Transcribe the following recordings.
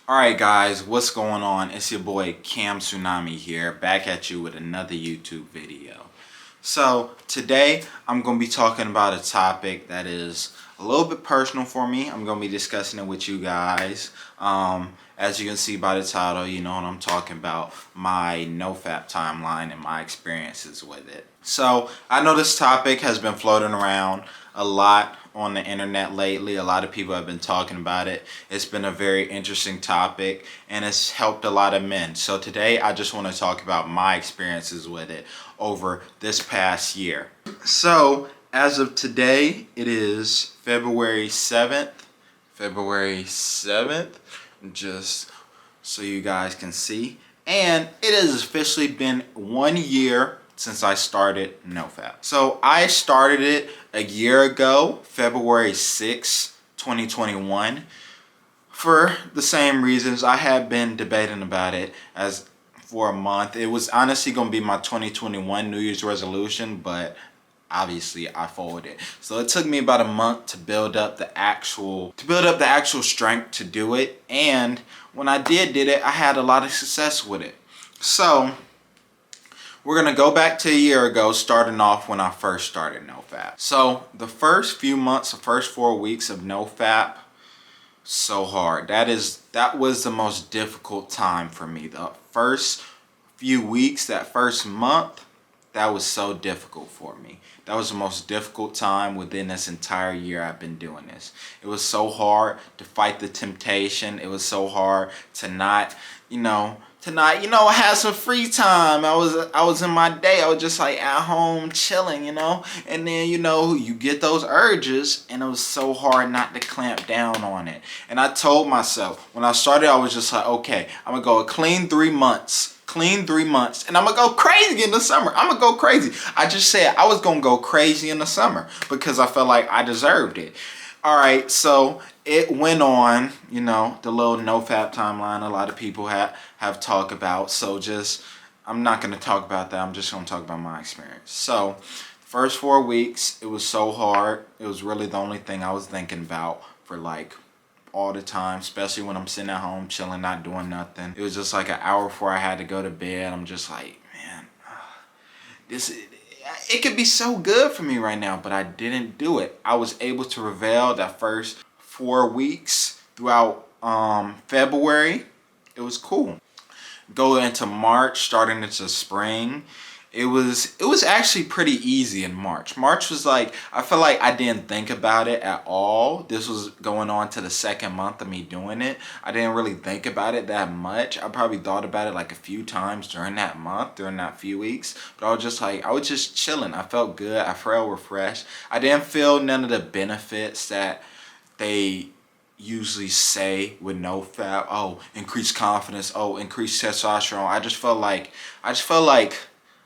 Alright guys, what's going on? It's your boy Cam Tsunami here, back at you with another YouTube video. So today I'm going to be talking about a topic that is a little bit personal for me. I'm going to be discussing it with you guys. As you can see by the title, you know what I'm talking about, my NoFap timeline and my experiences with it. So I know this topic has been floating around a lot on the internet lately. A lot of people have been talking about it. It's been a very interesting topic and it's helped a lot of men. So today I just want to talk about my experiences with it over this past year. So as of today, it is February 7th. Just so you guys can see. And it has officially been 1 year since I started NoFap. So I started it a year ago, February 6, 2021. For the same reasons. I had been debating about it as for a month. It was honestly going to be my 2021 New Year's resolution, but obviously I folded. So it took me about a month to build up the actual strength to do it. And when I did it, I had a lot of success with it. So we're going to go back to a year ago, starting off when I first started NoFap. So the first few months, the first 4 weeks of NoFap, so hard. That was the most difficult time for me. The first few weeks, that first month, that was so difficult for me. That was the most difficult time within this entire year I've been doing this. It was so hard to fight the temptation. It was so hard to not have some free time. I was in my day. I was just like at home chilling, and then you get those urges, and it was so hard not to clamp down on it. And I told myself when I started, I was just like, okay, I'm gonna go a clean 3 months. And I'm gonna go crazy in the summer. I'm gonna go crazy. I just said I was gonna go crazy in the summer because I felt like I deserved it. All right, so it went on, the little NoFap timeline a lot of people have talked about. So I'm not going to talk about that. I'm just going to talk about my experience. So first 4 weeks, it was so hard. It was really the only thing I was thinking about for like all the time, especially when I'm sitting at home chilling, not doing nothing. It was just like an hour before I had to go to bed. I'm just like, man, it could be so good for me right now, but I didn't do it. I was able to reveal that first 4 weeks throughout February. It was cool. Go into March, starting into spring. It was actually pretty easy in March. March was like, I feel like I didn't think about it at all. This was going on to the second month of me doing it. I didn't really think about it that much. I probably thought about it like a few times during that month, during that few weeks. But I was just chilling. I felt good. I felt refreshed. I didn't feel none of the benefits that they usually say with NoFap. Oh, increase confidence. Oh, increase testosterone. I just felt like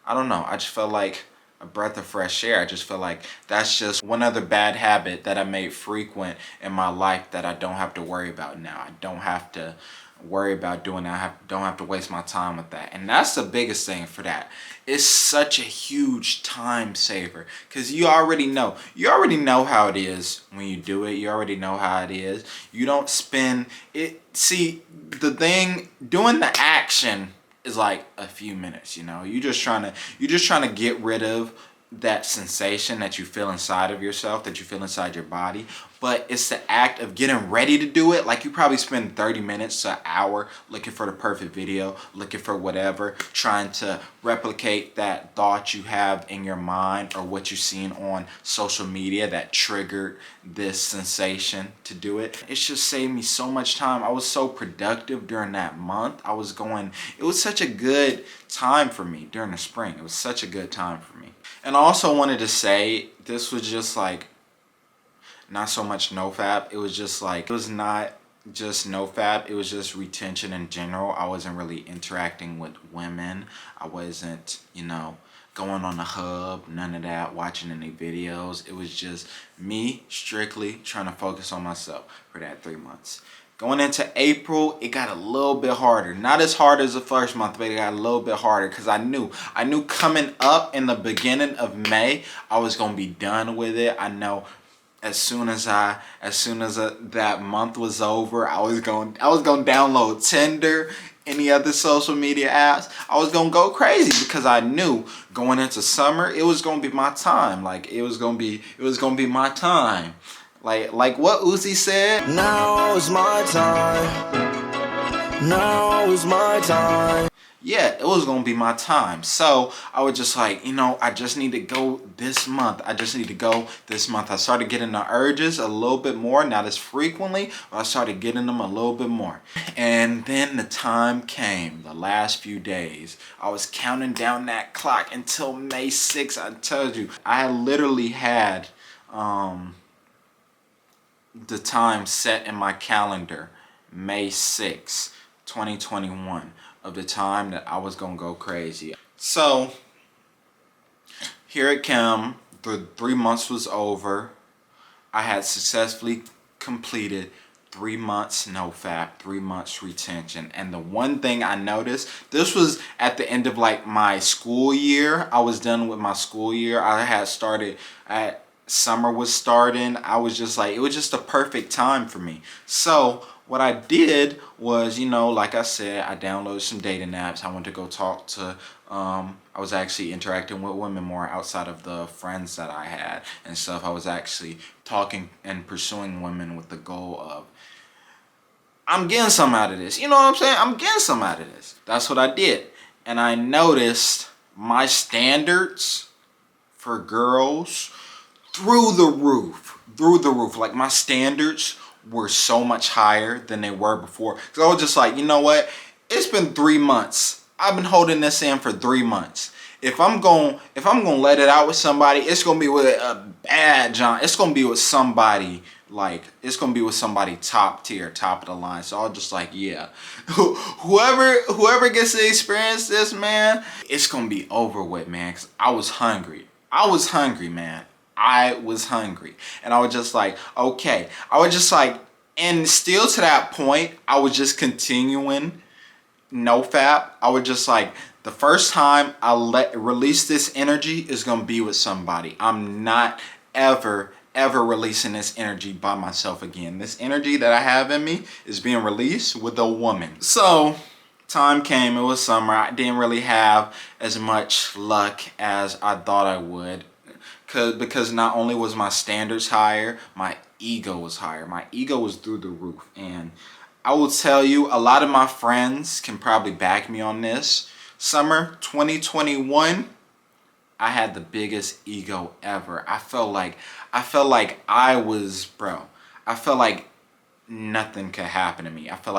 I don't know. I just felt like a breath of fresh air. I just feel like that's just one other bad habit that I made frequent in my life that I don't have to worry about now. I don't have to worry about doing that. I don't have to waste my time with that. And that's the biggest thing for that. It's such a huge time saver because you already know how it is when you do it. You already know how it is. You don't spend it. See, the thing, doing the action is like a few minutes, you're just trying to get rid of that sensation that you feel inside of yourself, that you feel inside your body. But it's the act of getting ready to do it. Like you probably spend 30 minutes to an hour looking for the perfect video, looking for whatever, trying to replicate that thought you have in your mind or what you've seen on social media that triggered this sensation to do it. It's just saved me so much time. I was so productive during that month. It was such a good time for me during the spring. It was such a good time for me. And I also wanted to say this was just like not so much NoFap. It was just like, it was not just NoFap. It was just retention in general. I wasn't really interacting with women. I wasn't, going on the hub, none of that, watching any videos. It was just me strictly trying to focus on myself for that 3 months. Going into April, it got a little bit harder. Not as hard as the first month, but it got a little bit harder because I knew coming up in the beginning of May, I was going to be done with it. I know That month was over, I was going to download Tinder, any other social media apps. I was going to go crazy because I knew going into summer it was going to be my time. Like it was going to be my time. Like what Uzi said, now is my time. Now is my time. Yeah, it was gonna be my time. So I was just like, I just need to go this month. I started getting the urges a little bit more, not as frequently, but I started getting them a little bit more. And then the time came, the last few days. I was counting down that clock until May 6th. I told you, I literally had the time set in my calendar, May 6th, 2021, of the time that I was gonna go crazy. So here it came. The 3 months was over. I had successfully completed 3 months NoFap, 3 months retention. And the one thing I noticed, this was at the end of like my school year. I was done with my school year. Summer was starting. I was just like, it was just a perfect time for me. So what I did was, like I said, I downloaded some dating apps. I went to go talk to, I was actually interacting with women more outside of the friends that I had and stuff. I was actually talking and pursuing women with the goal of, I'm getting some out of this. You know what I'm saying? I'm getting some out of this. That's what I did. And I noticed my standards for girls through the roof. Like my standards were so much higher than they were before. So I was just like, you know what? It's been 3 months. I've been holding this in for 3 months. If I'm gonna let it out with somebody, it's gonna be with a bad John. It's gonna be with somebody top tier, top of the line. So I was just like, yeah, whoever gets to experience this, man, it's gonna be over with, man. Cause I was hungry, man. I was hungry. And I was just like, okay. And still to that point, I was just continuing NoFap. I was just like, the first time I release this energy is going to be with somebody. I'm not ever releasing this energy by myself again. This energy that I have in me is being released with a woman. So time came, it was summer. I didn't really have as much luck as I thought I would. Because not only was my standards higher, my ego was higher. My ego was through the roof. And I will tell you, a lot of my friends can probably back me on this. Summer 2021, I had the biggest ego ever. I felt like I was nothing could happen to me. I felt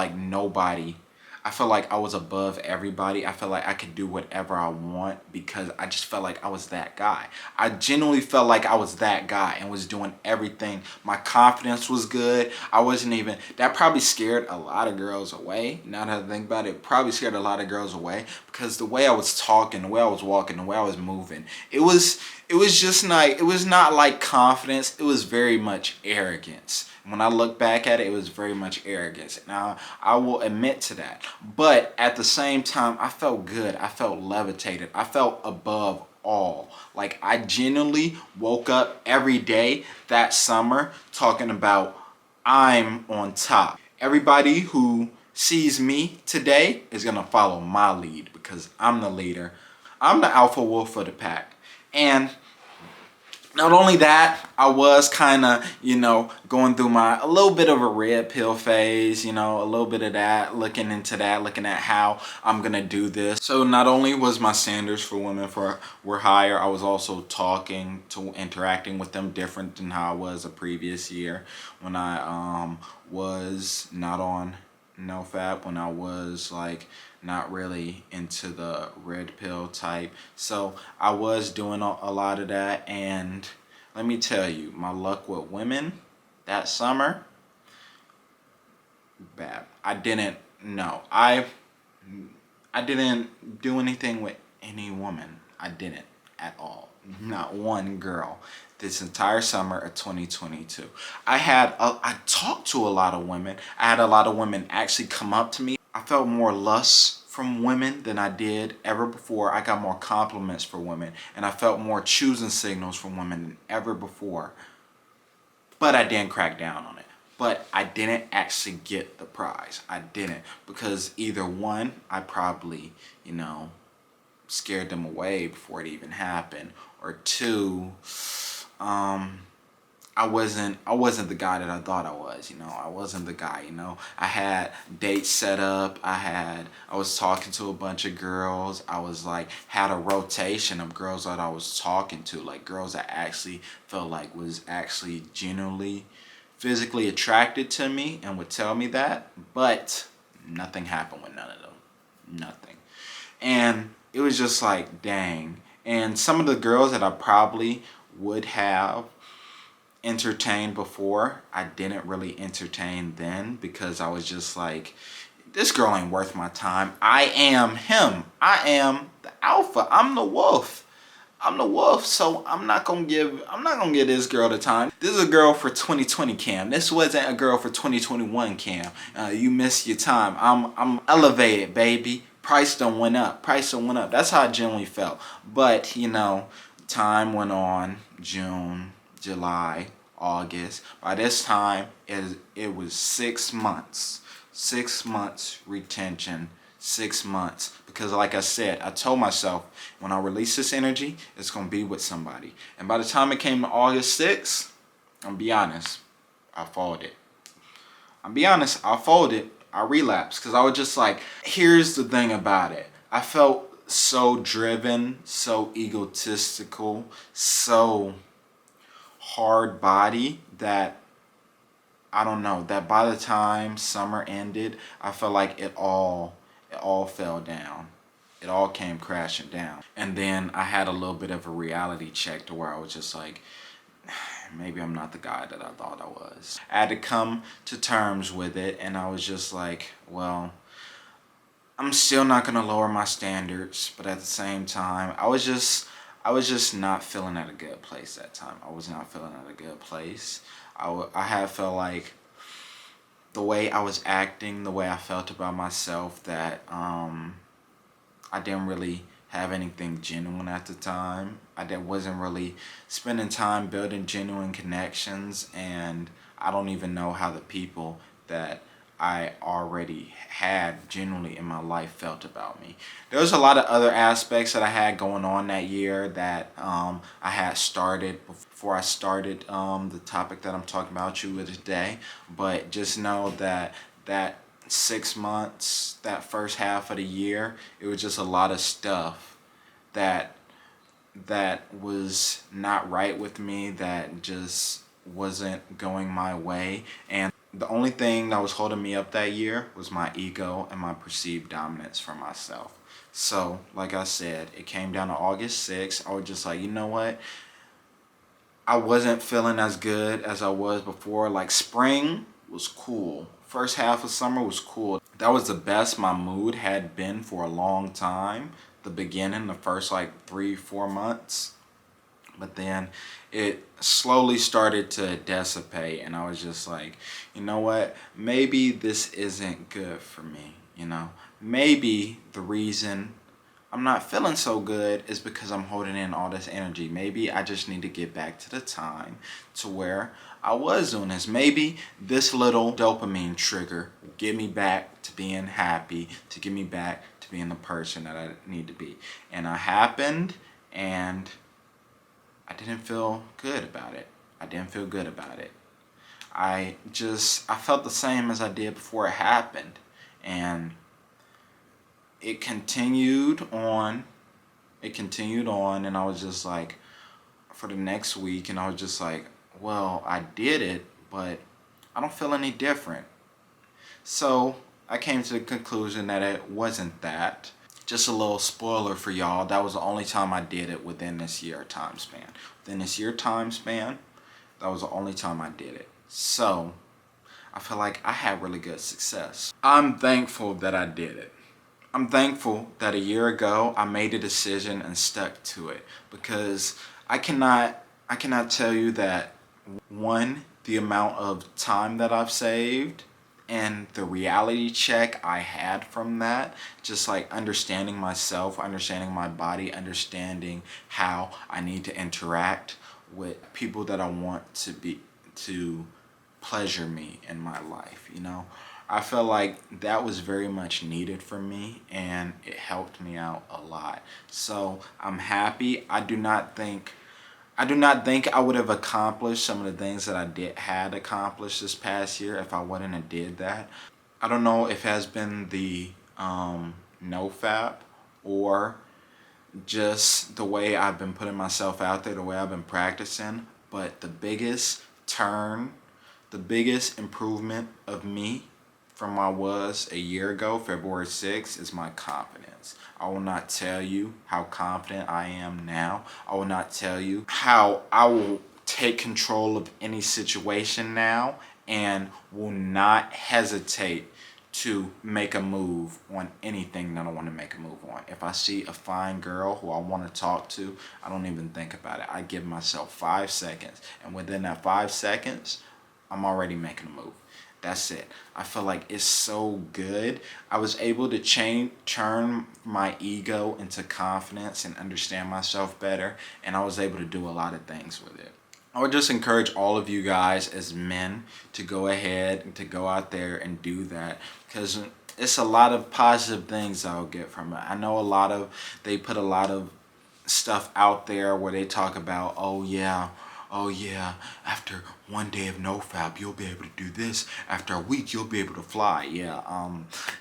like I was above everybody. I felt like I could do whatever I want because I just felt like I was that guy. I genuinely felt like I was that guy and was doing everything. My confidence was good. That probably scared a lot of girls away. Now that I think about it, probably scared a lot of girls away because the way I was talking, the way I was walking, the way I was moving, it was not like confidence. It was very much arrogance. When I look back at it, it was very much arrogance. Now, I will admit to that. But at the same time, I felt good. I felt levitated. I felt above all. Like, I genuinely woke up every day that summer talking about, I'm on top. Everybody who sees me today is going to follow my lead because I'm the leader. I'm the alpha wolf of the pack. And not only that, I was kind of, going through a little bit of a red pill phase, a little bit of that, looking at how I'm going to do this. So not only was my standards for women were higher, I was also interacting with them different than how I was the previous year when I was not on NoFap, when I was like not really into the red pill type. So I was doing a lot of that, and let me tell you, my luck with women that summer, bad. I didn't do anything with any woman. I didn't at all. Not one girl this entire summer of 2022. I talked to a lot of women. I had a lot of women actually come up to me. I felt more lust from women than I did ever before. I got more compliments for women, and I felt more choosing signals from women than ever before. but I didn't crack down on it. But I didn't actually get the prize. I didn't, because either one, I probably, scared them away before it even happened, or two, I wasn't the guy that I thought I was. I wasn't the guy. I had dates set up. I was talking to a bunch of girls. I was like, had a rotation of girls that I was talking to, like girls that actually felt like was actually genuinely physically attracted to me and would tell me that. But nothing happened with none of them. Nothing. And it was just like, dang. And some of the girls that I probably would have entertained before, I didn't really entertain then, because I was just like, this girl ain't worth my time. I am him. I am the alpha. I'm the wolf. So I'm not gonna give this girl the time. This is a girl for 2020 Cam. This wasn't a girl for 2021 Cam. You missed your time. I'm elevated, baby. Price done went up. That's how I genuinely felt. But time went on. June, July, August. By this time, it was 6 months. 6 months retention. 6 months. Because like I said, I told myself, when I release this energy, it's going to be with somebody. And by the time it came to August 6th, I'm be honest, I folded. I relapsed, because I was just like, here's the thing about it. I felt so driven, so egotistical, so hard body that, I don't know, that by the time summer ended, I felt like it all fell down. It all came crashing down. And then I had a little bit of a reality check to where I was just like, maybe I'm not the guy that I thought I was. I had to come to terms with it, and I was just like, well, I'm still not gonna lower my standards, but at the same time, I was just not feeling at a good place that time. I was not feeling at a good place. I had felt like the way I was acting, the way I felt about myself, that I didn't really have anything genuine at the time. I wasn't really spending time building genuine connections, and I don't even know how the people that I already had genuinely in my life felt about me. There was a lot of other aspects that I had going on that year that I had started before I started the topic that I'm talking about you with today. But just know that 6 months, that first half of the year, it was just a lot of stuff that was not right with me, that just wasn't going my way. And the only thing that was holding me up that year was my ego and my perceived dominance for myself. So, like I said, it came down to August 6th. I was just like, you know what? I wasn't feeling as good as I was before. Like, spring was cool. First half of summer was cool. That was the best my mood had been for a long time. The beginning, the first like 3-4 months. But then it slowly started to dissipate, and I was just like, you know what? Maybe this isn't good for me, Maybe the reason I'm not feeling so good is because I'm holding in all this energy. Maybe I just need to get back to the time to where I was doing this. Maybe this little dopamine trigger will get me back to being happy, to get me back to being the person that I need to be. And it happened, and I didn't feel good about it. I felt the same as I did before it happened. And it continued on, and I was just like, for the next week, and I was just like, well, I did it, but I don't feel any different. So I came to the conclusion that it wasn't that. Just a little spoiler for y'all, that was the only time I did it within this year time span. That was the only time I did it. So I feel like I had really good success. I'm thankful that I did it. I'm thankful that a year ago I made a decision and stuck to it, because I cannot tell you that, one, the amount of time that I've saved and the reality check I had from that, just like understanding myself, understanding my body, understanding how I need to interact with people that I want to pleasure me in my life, you know. I felt like that was very much needed for me, and it helped me out a lot. So I'm happy. I do not think I would have accomplished some of the things that I had accomplished this past year if I wouldn't have did that. I don't know if it has been the NoFap or just the way I've been putting myself out there, the way I've been practicing, but the biggest improvement of me from where I was a year ago, February 6th, is my confidence. I will not tell you how confident I am now. I will not tell you how I will take control of any situation now and will not hesitate to make a move on anything that I want to make a move on. If I see a fine girl who I want to talk to, I don't even think about it. I give myself 5 seconds, and within that 5 seconds, I'm already making a move. That's it. I feel like it's so good. I was able to turn my ego into confidence and understand myself better, and I was able to do a lot of things with it. I would just encourage all of you guys as men to go ahead and to go out there and do that, because it's a lot of positive things I'll get from it. I know they put a lot of stuff out there where they talk about, oh yeah, after 1 day of NoFap, you'll be able to do this. After a week, you'll be able to fly. Yeah,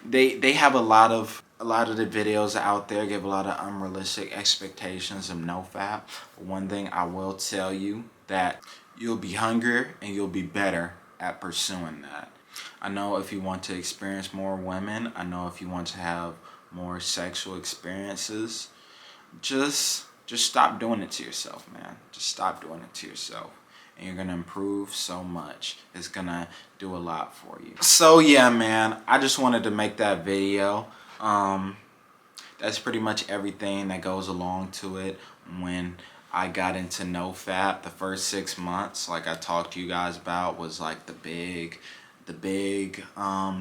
they have a lot of the videos out there give a lot of unrealistic expectations of NoFap. But one thing I will tell you, that you'll be hungrier and you'll be better at pursuing that. I know if you want to experience more women, I know if you want to have more sexual experiences, just stop doing it to yourself, man. Just stop doing it to yourself, and you're gonna improve so much. It's gonna do a lot for you. So yeah, man, I just wanted to make that video. That's pretty much everything that goes along to it. When I got into NoFap, the first 6 months, like I talked to you guys about, was like the big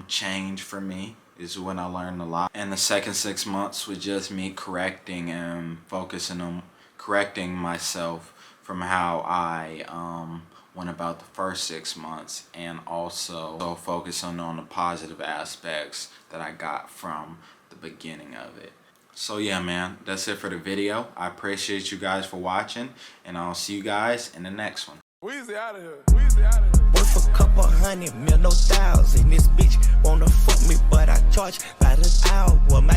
change for me. Is when I learned a lot. And the second 6 months was just me correcting and focusing on correcting myself from how I went about the first 6 months, and also focusing on the positive aspects that I got from the beginning of it. So yeah, man, that's it for the video. I appreciate you guys for watching, and I'll see you guys in the next one. Weezy out of here. Weezy out of here. Worth a couple $100 million, no thousand. This bitch wanna fuck me, but I charge by the hour.